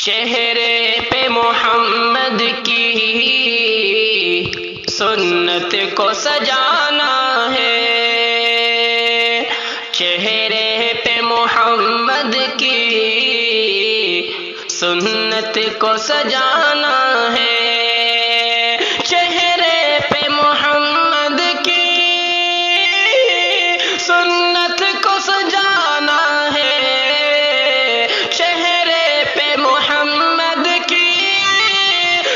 چہرے پہ محمد کی سنت کو سجانا ہے، چہرے پہ محمد کی سنت کو سجانا ہے، چہرے پہ محمد کی سنت کو سجانا ہے، چہرے پہ محمد کی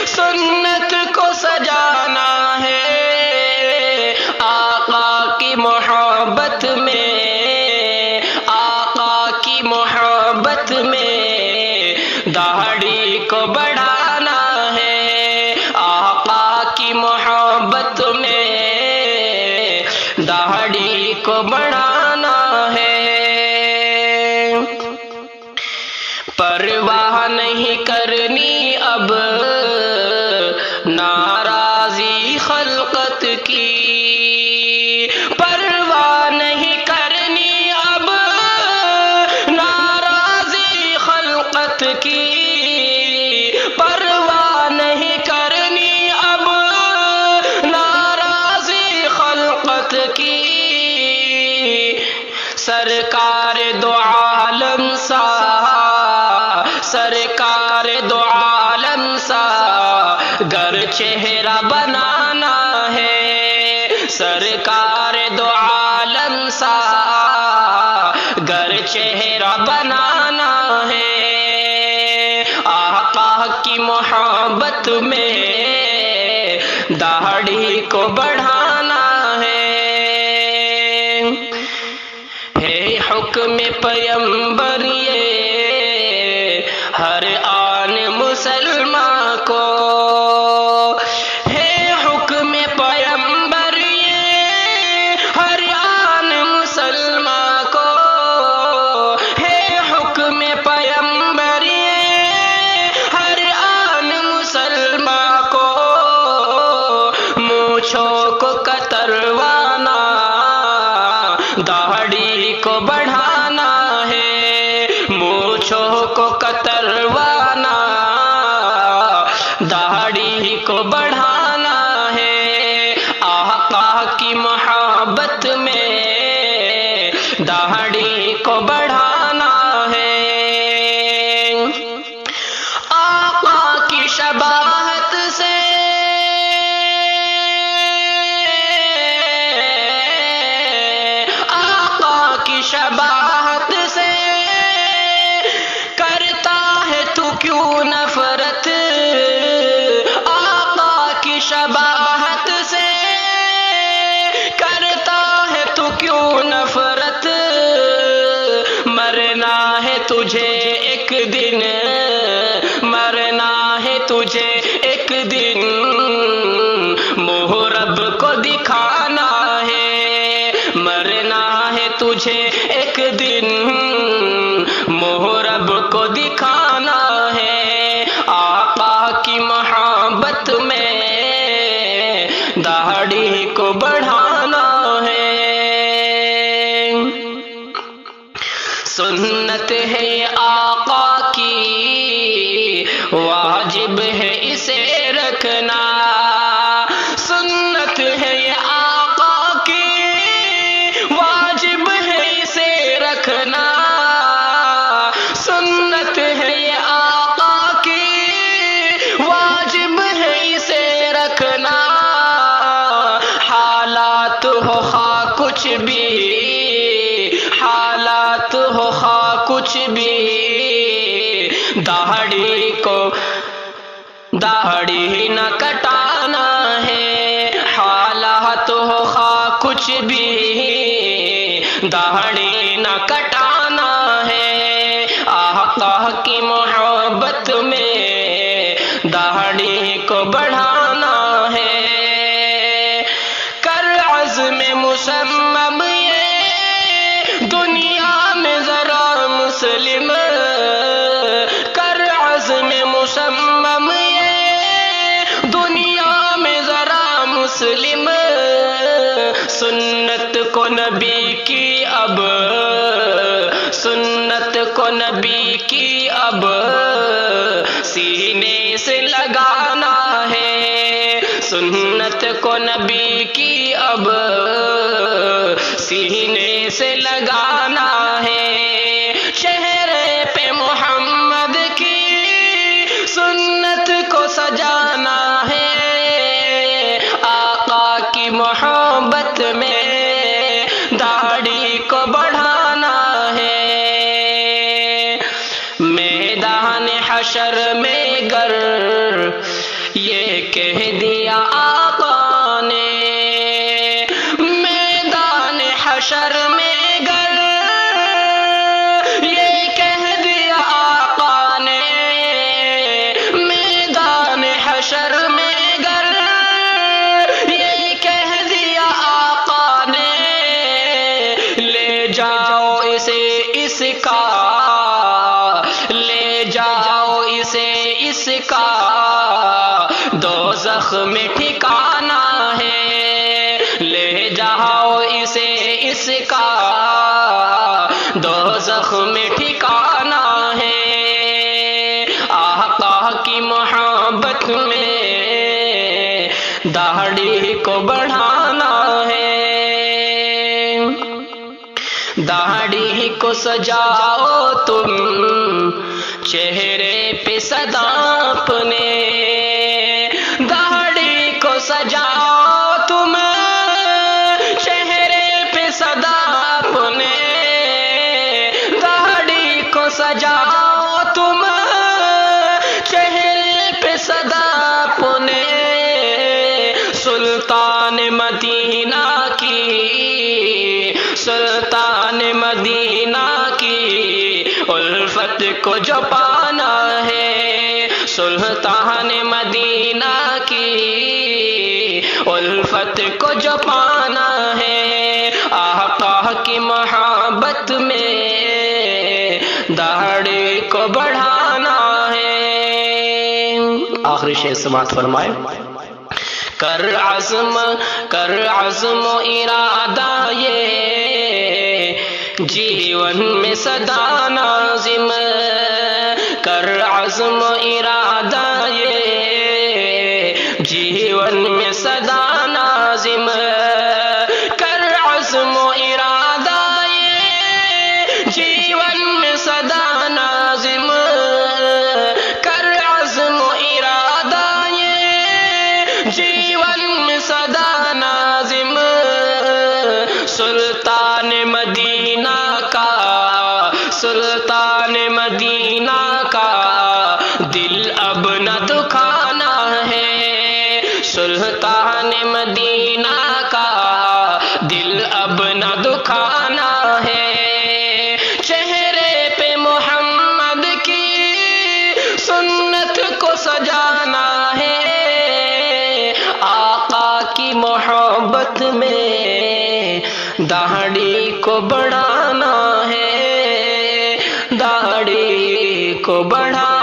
سنت کو سجانا ہے، آقا کی محبت میں، آقا کی محبت میں داڑھی کو بڑھانا ہے، آقا کی محبت میں داڑھی کو بڑھانا ہے، پرواہ نہیں کرنی اب ناراضی خلقت کی، پرواہ نہیں کرنی اب ناراضی خلقت کی، پرواہ نہیں کرنی اب ناراضی خلقت کی، سرکار دو عالم سا، سرکار دو عالم سا گر چہرہ بنانا ہے، سرکار دو عالم سا گر چہرہ بنانا ہے، آقا کی محبت میں داڑھی کو بڑھانا ہے حکم پیغمبر یہ ہر آن مسلمان کو، ہے حکم پیغمبر یہ ہر آن مسلمان کو، ہے حکم پیغمبر یہ ہر آن مسلمان کو، مونچھوں کو کتروانا داڑھی کو بڑھانا ہے، مونچھوں کو کتروانا داڑھی کو بڑھانا ہے، آقا کی محبت میں داڑھی کو بڑھانا ہے، آقا کی شباہت سے شباہت سے کرتا ہے تو کیوں نفرت، آقا کی شباہت سے کرتا ہے تو کیوں نفرت، مرنا ہے تجھے ایک دن، مرنا ہے تجھے ایک دن محرب کو دکھانا ہے، مرنا ہے تجھے ایک دن محرب کو دکھانا ہے، آقا کی محبت میں داڑھی کو بڑھانا ہے، سنت ہے آقا کی واجب ہے اسے رکھنا، سنت ہے یہ آقا کی واجب ہے اسے رکھنا، سنت ہے یہ آقا کی واجب ہے اسے رکھنا، حالات ہو خواہ کچھ بھی، حالات ہو خواہ کچھ بھی داڑھی نہ کٹانا ہے، حالات ہو خواہ کچھ بھی داڑھی نہ کٹانا ہے، آقا کی محبت میں داڑھی کو بڑھانا ہے، کر عزم مصمم یہ دنیا میں ذرا مسلم، کر عزم مصمم یہ دنیا میں ذرا مسلم، سنت کو نبی کی اب، سنت کو نبی کی اب عزت کو نبی کی اب سینے سے لگانا ہے، چہرے پہ محمد کی سنت کو سجانا ہے، آقا کی محبت میں داڑھی کو بڑھانا ہے۔ میدان حشر میں گر یہ کہہ دیا آقا نے، میدان حشر میں گر یہ کہہ دیا آقا نے، میدان حشر میں گر یہ کہہ دیا آقا نے، لے جاؤ اسے اس کا، لے جاؤ اسے اس کا دوزخ میں ٹھکانا ہے، لے جاؤ اسے اس کا دوزخ میں ٹھکانا ہے، آقا کی محبت میں داڑھی کو بڑھانا ہے، داڑھی کو سجاؤ تم چہرے پہ صدا اپنے، داڑھی کو سجاؤ تم چہرے پہ صدا اپنے، داڑھی کو سجاؤ تم چہرے پہ صدا اپنے، سلطان مدینہ کی، سلطان مدینہ کی الفت کو جو پانا ہے، سلطان مدینہ کی الفت کو جو پانا ہے، آقا کی محبت میں داڑھی کو بڑھانا ہے۔ آخری شعر سماعت فرمائے، کر عزم و ارادہ یہ جیون میں سدا نازم، کر عزم و ارادہ یہ جیون میں سدا نازم، کر عزم و ارادہ یہ جیون میں سدا نازم، کر عزم و ارادہ یہ جیون میں سدا نازم، سلطان مدینہ کا، سلطان مدینہ کا دل اب نہ دکھانا ہے، سلطان مدینہ کا دل اب نہ دکھانا ہے، چہرے پہ محمد کی سنت کو سجانا ہے، آقا کی محبت میں داڑھی کو بڑھانا ہے، داڑھی کو بڑھانا